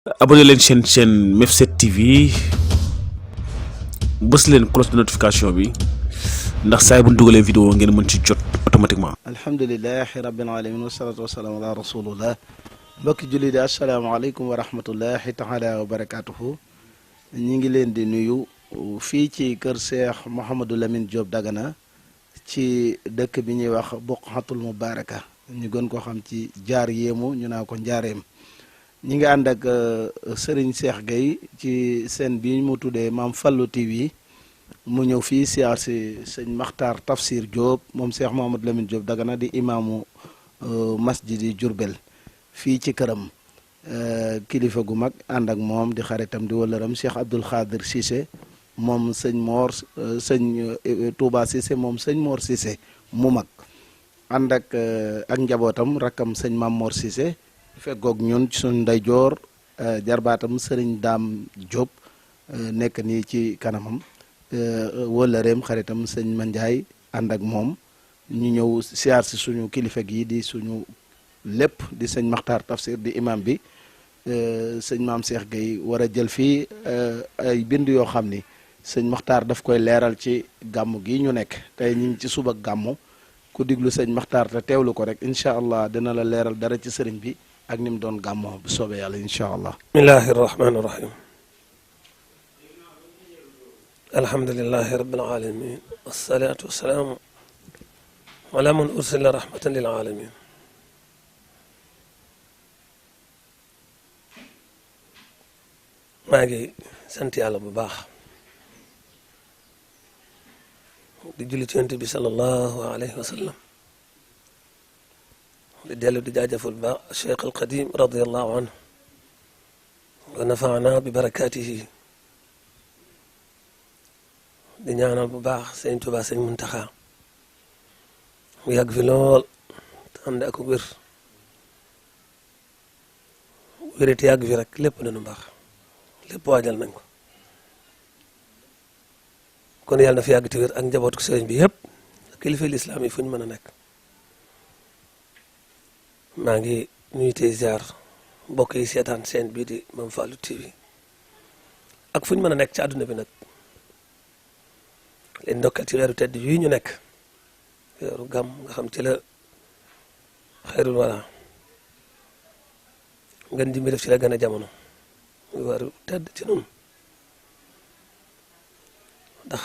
abonné leen chaîne Mef7 TV bës leen cloche de notification bi ndax saa bu ñu dugalee vidéo ngeen mën ci jot automatiquement. alhamdulilahi rabbil alamin wasalaatu wasalaam ala rasulillah mbokki julli di asalaamaaleykum wa rahmatullahi taala wa barakatuhu ñi ngi leen di nuyu fii ci kër Cheikh Mouhamadou Lamine Diop Dagana ci dëkk bi ñuy wax Buqatul Mubaraka ñu gën ko xam ci jaar yéemu ñu naa ko njaareem ñi ngi ànd ak Serigne Cheikh Gueye ci seen bi mu tuddee Maam Fallou TV mu ñëw fii siyaar si sëñ Makhtar Tafsir Diop moom Cheikh Mouhamadou Lamine Diop Dagana di imaamu masjidi Diourbel fii ci këram kilifa gu mag ànd ak moom di xaritam di wëllëram Cheikh Abdoul Khadir Cissé moom sëñ Mor sëñ Touba Cissé moom sëñ Mor Cissé mu mag ànd ak njabootam rakkam sëñ Mam Mor Cissé feggoog ñun ci suñ ndeyjoor jarbaatam sëriñ Daam Diop nekk nii ci kanamam wëllëreem xaritam sëñ Mandiaye ànd ak moom ñu ñëw siyaar si suñu kilifa gi di suñu lépp di sëñ Makhtar Tafsir di imam bi sëñ Maam Cheikh Gueye war a jël fii ay bind yoo xam ni sëñ Makhtar daf koy leeral ci gàmmu gi ñu nekk tey ñu ngi ci suba gàmmu ku diglu sëñ Makhtar te teewlu ko rek incha allah dina la leeral dara ci sëriñ bi ak ni mu doon gàmmoo bu soobee yàlla incha allah. bismillahi rahmaani rahim. alhamdulilahi rabbil alamin wasalaatu wasalaamu ala man ursila rahmatan lil alamin. maa ngi sant yàlla bu baax di julli ci yonent bi sallallahu alayhi wa sallam di dellu di jaajëfal bu baax Cheikh al Qadim radiallahu anhu wa nafaana bi barakaatihi di ñaanal bu baax sëñ Tuubaa sëñ Muntaxa mu yàgg fi lool te ànd ak wér wérite yàgg fi rek lépp dana baax lépp waajal nañ ko kon yàlla na fi yàgg te wér ak njaboot ko sëriñ bi yëpp kilifa lislaam yi fu ñu mën a nekk maa ngi nuyu tey ziar mbokk yi seetaan seen bii di Mame Fallou TV ak fu ñu mën a nekk ci àdduna bi nag leen ndokkal ci weeru tedd yii ñu nekk weeru gàmm nga xam ci la xayrul wara ngeen di mi def ci la gën a jamono muy weeru tedd ci noonu ndax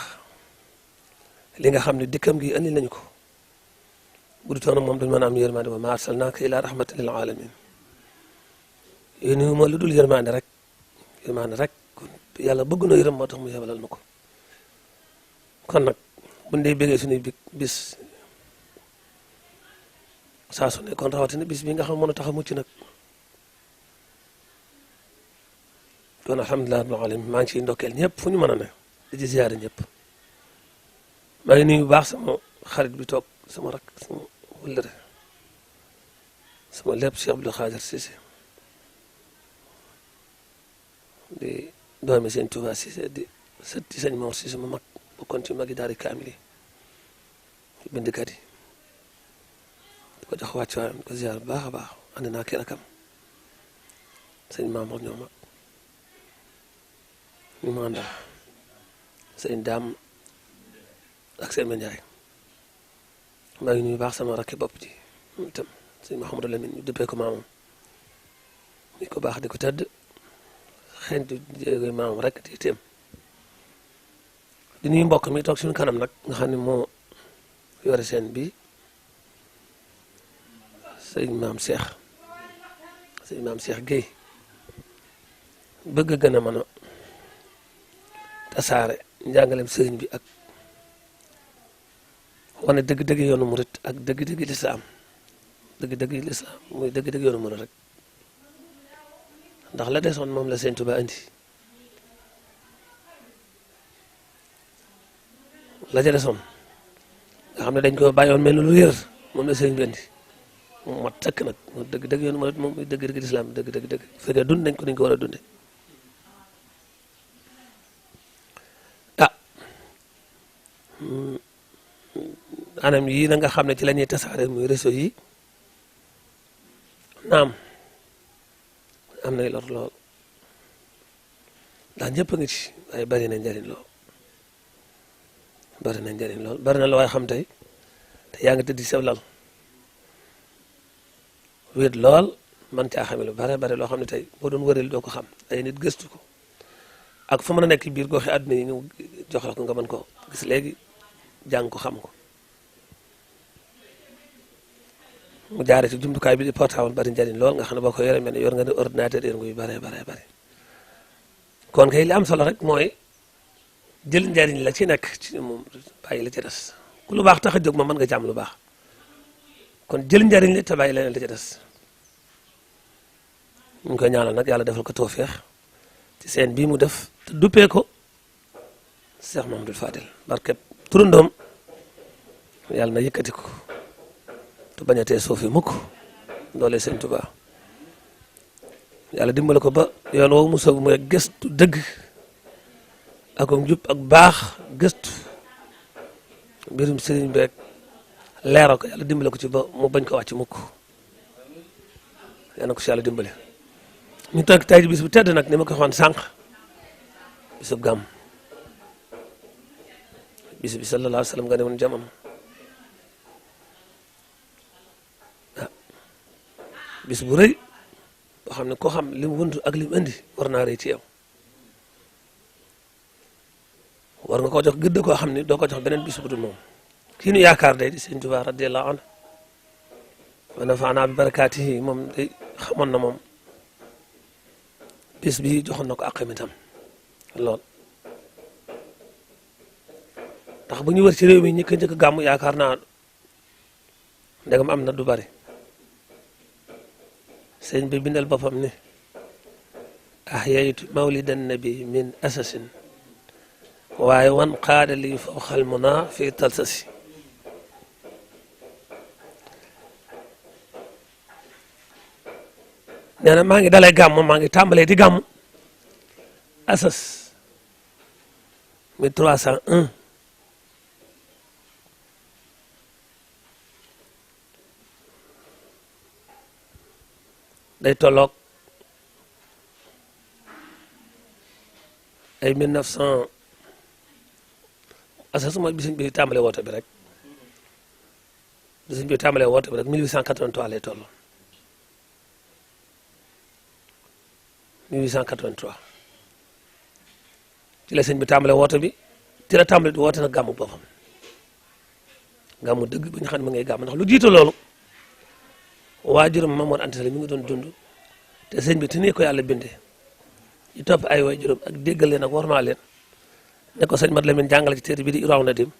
li nga xam ne dikkam gi andi nañu ko bu du toon moom duñu mën a am yërmande wa maa arsalnaaka illaa rahmatan lil alamin yéen ma lu dul yërmande rek kon yàlla bëgg na yërëm moo tax mu yebalal na ko kon nag buñ dee bégee suñuy bis saa su ne kon rawatina bis bi nga xam mën a tax a mucc nag kon alhamdulilah rabbil alamin maa ngi ciy ndokkeel ñëpp fu ñu mën a ne di ci ziyaare ñëpp maa ngi nuyu bu baax sama xarit bi toog sama rak sama wëllëre sama lépp Cheikh Abdoul Khadir Cissé di doomi sëñ Touba Cissé di sët ci sëñ Mor Cissé mu mag bokkoon ci magi daari kaamil yi bindkat yi di ko jox wàccuwaayam di ko ziyaar bu baax a baax ànd naa kii rakam sëñ Mamour ñoom ak ñu ma àndal sëñ Daam ak sëñ Mandiaye maa ngi nuyu baax sama rakki bopp ji moom itam sëñ Mouhamadou Lamine ñu dëppee ko maamam ni ko baax di ko tëdd xeeñtu jéegoy maamam rek di téem di nuyu mbokk mi toog suñu kanam nag nga xam ne moo yore seen bi sëñ Maam Cheikh Gueye bëgg gën a mën a tasaare njàngaleem sëriñ bi ak wane dëgg-dëgg yoonu murit ak dëgg-dëgg lislaam muy dëgg-dëgg yoonu murit rek ndax la desoon moom la sëñ Tuubaa andi la ca desoon nga xam ne dañ ko bàyyoon mel lu wér moom la sëñ bi andi moom mat sëkk nag moom dëgg-dëgg yoonu murit moom muy dëgg-dëgg lislaam dëgg fekkee dund nañ ko dañ ko war a dunde anam yii na nga xam ne ci la ñuy tasaare muy réseau yi naam am nay lor lool ndax ñëpp a ngi ci waaye bari na njëriñ lool bari na njëriñ lool bari na la waaye xam tey te yaa ngi tëdd sa lal wéet lool man caa xame lu bare bare loo xam ne tey boo doon wëreel doo ko xam ay nit gëstu ko ak fa mën a nekk biir goxi àdduna yi ñu jox la ko nga mën ko gis léegi jàng ko xam ko mu jaare ci jumtukaay bi di portable bari njëriñ lool nga xam ne boo ko yore mel ne yor nga ne ordinateur yor nga yu bare bare bare kon kay li am solo rek mooy jël njëriñ la ci nekk ci moom bàyyi la ci des ku lu baax tax a jóg ma mën nga jàmm lu baax kon jël njëriñ li te bàyyi leneen la ci des ñu ngi koy ñaanal nag yàlla defal ko tawfeex ci seen bii mu def te duppee ko Cheikh Mamadou Fadil barkeb turandoom yàlla na yëkkati ko te bañ a tee suuf yi mukk doole Sëñ Tuubaa yàlla dimbale ko ba yoon woowu mu soobu mooy gëstu dëgg ak njub ak baax gëstu mbirum sëriñ beeg leeral ko yàlla dimbale ko ci ba mu bañ ko wàcc mukk yàlla na ko si yàlla dimbale ñu toog tey bis bu tedd nag ni ma ko waxoon sànq bisub gàmm bis bi sallallahu alayhi wa sallam nga ne woon jamono bis bu rëy boo xam ne koo xam li mu wëntu ak li mu indi war naa rëy ci yow war nga koo jox gëdd koo xam ne doo ko jox beneen bis bu dul moom kii nu yaakaar day di Sëñ Tuubaa radiyallahu anhu wa nafaanaa bi barakaatihi moom day xamoon na moom bis bi joxoon na ko àqam itam lool ndax bu ñu wër ci réew mi ñi ko njëkk gàmm yaakaar naa ndegam am na du bari sëñ bi bindal boppam ni ahyaytu mawlidan nabi min asasin waaye wan qaada li fawqal muna fi talsasi nee na maa ngi dalee gàmm maa ngi tàmbalee di gàmm asas 1301 day tolloog ay 1900 asas mooy bi sëñ bi tàmbalee woote bi rek bi sëñ bi tàmbalee woote bi rek 1883 lay toll 1883 ci la sëñ bi tàmbalee woote bi ci la tàmbalee di woote nag gàmmu boppam gàmmu dëgg bi nga xam ne ma ngay gàmm ndax lu jiitu loolu waajuram Mamoor Anta Sali mi ngi doon dund te sëñ bi te nii ko yàlla bindee ñu topp ay waajuram ak déggal leen ak warmaa leen ne ko sëñ Mat Lamin jàngale ci téere bi di Irwaaw Nadim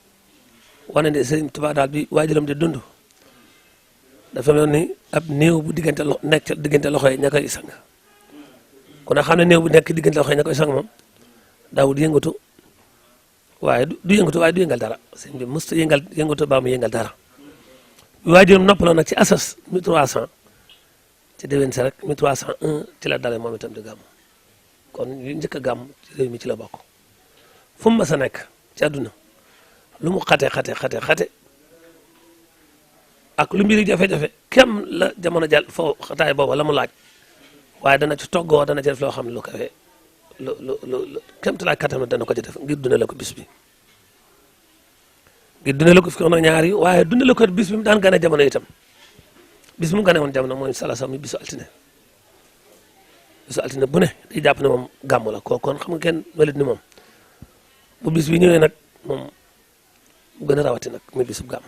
wane ne sëñ Tuubaa daal bi waajuram di dund dafa mel ni ab néew bu diggante nekk ca diggante loxo yi ña koy sang kon xam ne néew bu nekk diggante loxo yi ña koy sang moom daawul yëngatu waaye du yëngatu waaye du yëngal dara sëñ bi mësta yëngatu baa mu yëngal dara waajuram noppaloo nag ci asas 1300 ci déwén sa rek 1301 ci la dalee moom itam di gàmm kon yu njëkk a gàmm ci réew mi ci la bokk fu mu mas a nekk ci àdduna lu mu xate ak lu mbiri jafe-jafe kem la jamono jàll foo xataay booba la mu laaj waaye dana ci toggoo dana ci def loo xam ne lu kawe lu kem talaay kattan dana ko ci def ngir dundale ko bis bi ngir dundale ko fi ko ñaari waaye dundale ko bis bi mu daan gane jamono itam bis mu gane woon jamono mooy salasa mi bisu altine bu ne day jàpp ne moom gàmm la kooku kon xam nga kenn melut ni moom bu bis bi ñëwee nag moom mu gën a rawati nag muy bisu gàmm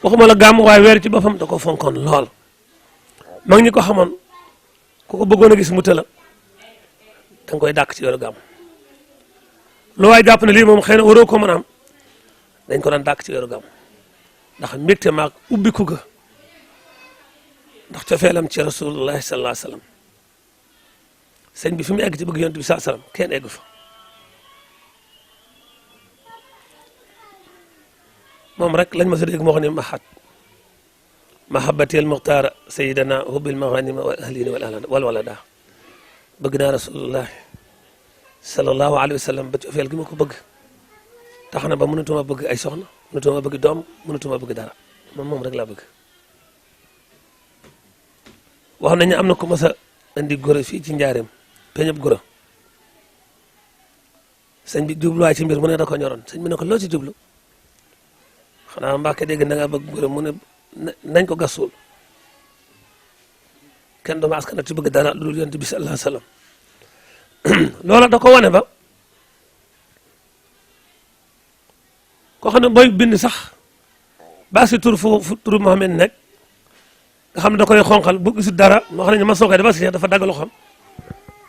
waxuma la gàmm waaye weer ci boppam da ko fonkoon lool mag ñi ko xamoon ku ko bëggoon a gis mu tëla da nga koy dàq ci weeru gàmm lu waay jàpp ne lii moom xëy na waroo ko mën a am dañ ko daan dàq ci weeru gàmm ndax mbégte maag ubbiku ga ndax cofeelam ci rasulullahi sallallahu alayhi wa sallam sëñ bi fi mu egg ci bëgg yonent bi sallallahu alayhi wa sallam kenn eggu fa moom rek lañ ma sa dégg moo xam ne mahabbati al muxtaara sayidana hubbil maghanima wal ahlina wal walada bëgg naa rasulullahi sallallahu alayhi wa sallam ba cofeel gi ma ko bëgg tax na ba mënatuma bëgg ay soxna mënatuma bëgg doom mënatuma bëgg dara moom rek laa bëgg wax nañu am na ko mas a indi góor fii ci njaareem peñub guro sëñ bi jubluwaay ci mbir mu ne da ko ñoroon sëñ bi ne ko loo ci jublu xanaa Mbàkke dégg na nga bëgg guro mu ne nañ ko gas suul kenn doomu askan ci bëgg dara lu dul yonent bi sallallahu alayhi wa sallam loola da ko wane ba koo xam ne booy bind sax baa si tur fu turu Muhammad nekk nga xam ne da koy xonqal bu gisul dara moo xam ne ma sookee dafa si dafa dagg loxoom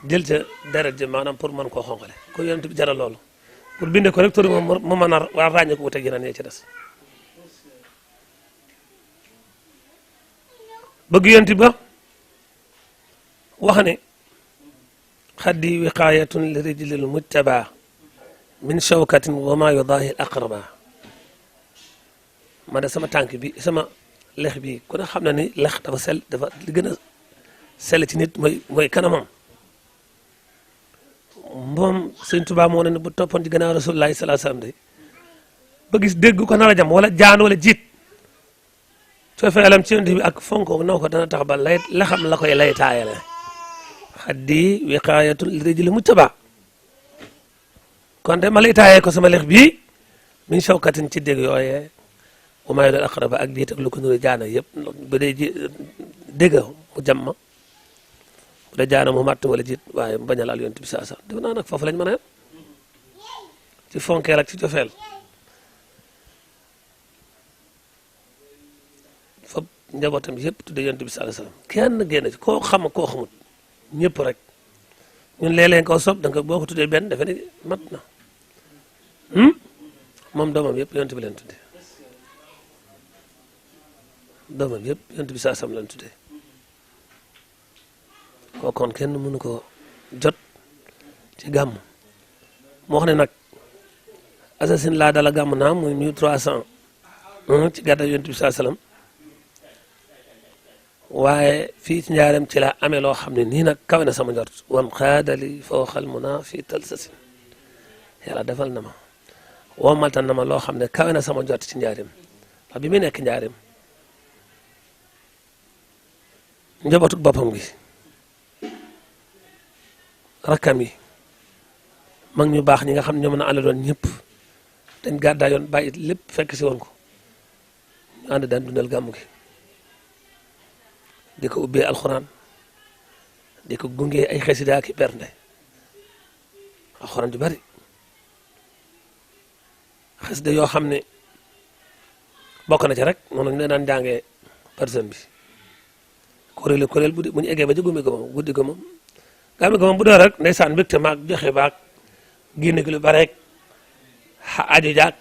jël ca deret ji maanaam pour mën koo xonqale ko yonent bi jaral loolu pour bindee ko rek turu moom mu mën a waa ràññee ko wuteeg yeneen yi ci des bëgg yonent ba wax ne xaddi wiqaayatun li rijlil mujtaba min shawkatin wa ma yudahi al aqraba ma de sama tànk bi sama lex bi ku ne xam na ni lex dafa sell dafa li gën a sell ci nit mooy kanamam moom sëñ Tuubaa moo ne bu toppoon ci gannaaw rasulullahi sallallahu alayhi wasallam de ba gis dégg ko nar a jam wala jaan wala jiit coofeelam ci yonent bi ak fonko noo ko dana tax ba lay lexam la koy lay taayale xaddi wiqaayatun li rijli mujtaba kon de ma lay taayee ko sama lex bii min shawkatin ci dégg yooyee bu may doon aqraba ak jiit ak lu ko nuru jaana yëpp bu dee ji dégg mu jam ma bu dee jaana mu matt wala jiit waaye mu bañ a laal yonent bi saa sax def naa nag foofu lañ mën a yem ci fonkeel ak ci cofeel foofu njabootam yëpp tuddee yonent bi saa sallam kenn génn ci koo xam koo xamut ñëpp rek ñun léeg-léeg koo sob da nga boo ko tuddee benn defe ne mat na moom doomam yëpp yonent bi leen tuddee doomam yëpp yonent bi saa sam leen tuddee koo kon kenn mënu ko jot ci gàmm moo wax ne nag assasine laa dala gàmm naam muy 1301 ci gàddaay yonent bi saa sallam waaye fii ci njaareem ci la amee loo xam ne nii nag kawe na sama njort wan xaadali fawxal muna fii talsasin yàlla defal na ma womaltan na ma loo xam ne kawe na sama njort ci njaareem ndax bi muy nekk njaareem njabootu boppam gi rakkam yi mag ñu baax ñi nga xam ne ñoo mën a ànd doon ñëpp dañ gàddaa yoon bàyyi lépp fekk si woon ko ñu ànd daan dundal gàmmu gi di ko ubbee alxuraan di ko gungee ay xasida ak bernde alxuraan ju bari xasida yoo xam ne bokk na ci rek noonu ñu daan jàngee personne bi kuréel bu ñu eggee ba ci gumbi ko moom guddi ko moom gàmmu ko moom bu dee rek ndeysaan mbégte maag joxe baag génne gi lu bare rek aju jaag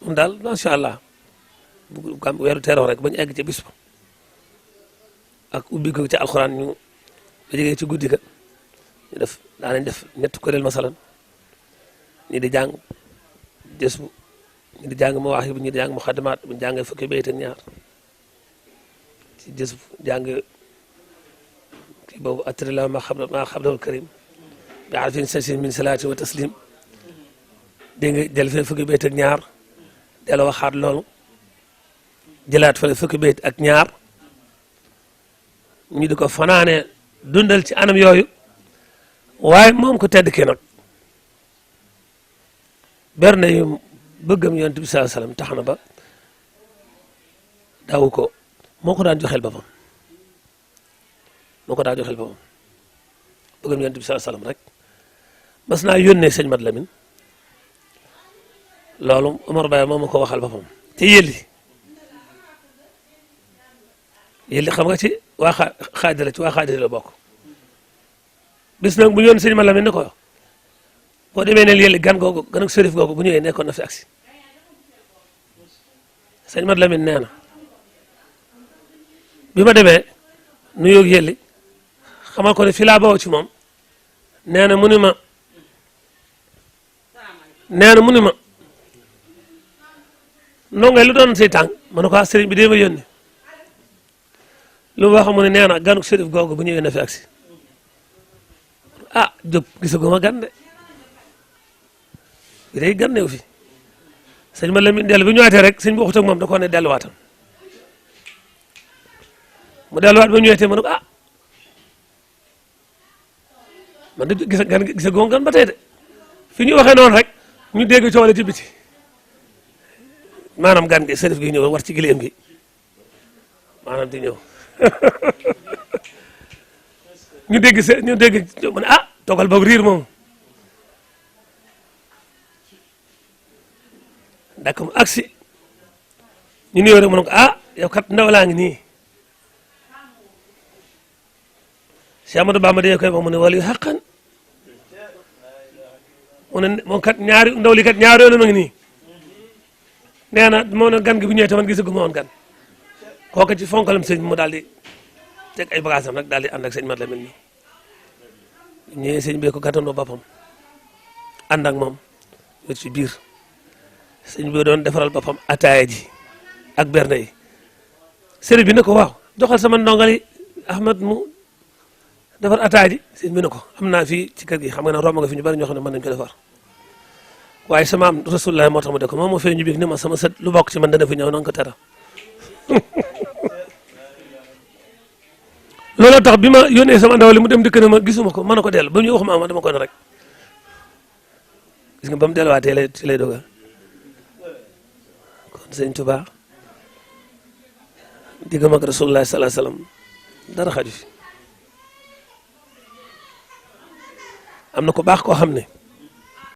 moom daal macha allah bu gàmm weeru teeroo rek ba ñu egg ci bis ba ak ubbi ko ci alxuraan ñu ba jógee ci guddi ga ñu def daanañ def ñetti kuréel masalan ñi di jàng jës bu ñi di jàng mawaaxib bu ñi di jàng muxadamaat bu ñu jàngee fukki bayt ak ñaar ci jës bu jàng kii boobu atrila ma xablahul karim bi arfin sasin min salaati wa taslim dégg nga jël fee fukki bayt ak ñaar delloo waxaat loolu jëlaat fële fukki bayt ak ñaar ñu di ko fanaane dundal ci anam yooyu waaye moom ko tedd kii nag berne yu bëggam yonent bi sallallahu alayhi wasallam tax na ba daawu ko moo ko daan joxeel boppam bëggam yonent bi sallallahu alayhi wasallam rek mas naa yónnee sëñ Mat Lamin loolu Omar Baye moom ma ko waxal boppam te yëlli xam nga ci waa xaadira ci waa xaadira la bokk bis nag bu ñëwoon sëñ Mat Lamin ne ko boo demee ne yëlli gan ak sërif googu bu ñëwee nekkoon na fi agsi sëñ Mat Lamin nee na bi ma demee nuyoo ak yëlli xamal ko ne fii laa bawoo ci moom nee na mu ni ma ndongay lu doon say tànk ma ne ko sëriñ bi dee ma yónni lu wax mu ne nee na ganuk sërif googu bu ñëwee na fi agsi ah jóg gisaguma gan de bi day gan neew fi sëñ ma Lamin dellu bi ñu ñëwaatee rek sëñ bi waxut ak moom da koo ne delluwaatam mu delluwaat ba ñëwaatee ma ne ko man de gis gan ba tey de fi ñu waxee noonu rek ñu dégg coole ci biti maanaam gan gi sërif gi ñëw war ci gileem gi maanaam di ñëw ñu dégg mu ne toogal boog riir moom dak mu agsi ñu nuyoo rek mu ne ko yow kat ndaw laa ngi nii Cheikh Amadou Bamba de koy wax mu ne wala yu xaqan mu ne moom kat ndaw li kat ñaari yoon ma ngi nii nee na moo ne gan gi bu ñëwee te man gisagu ma woon gan kooku ci fonkalam sëñ mu daal di teg ay bagages am nag daal di ànd ak sëñ Mat Lamin nii ñëwee sëñ bi ko gàttandoo boppam ànd ak moom wét ci biir sëñ bi doon defaral boppam ataaya ji ak berne yi sëriñ bi ne ko waaw joxal sama ndongali Ahmad mu defar ataaya ji sëñ bi ne ko am naa fii ci kër gi xam nga ne romb nga fi ñu bari ñoo xam ne mën nañu ko defar waaye sama am Rasulullah moo tax mu de ko moom moo fee ñu biig ne ma sama sët lu bokk ci man dana fi ñëw na nga ko tera looloo tax bi ma yónnee sama ndaw li mu dem dëkk na ma gisuma ko mën na ko dellu ba ñu wax ma dama ko ne rek gis nga ba mu delluwaatee ci lay dogal kon sëñ Tuubaa diggam ak Rasulullah sallallahu alayhi wasallam dara xaju fi am na ko baax koo xam ne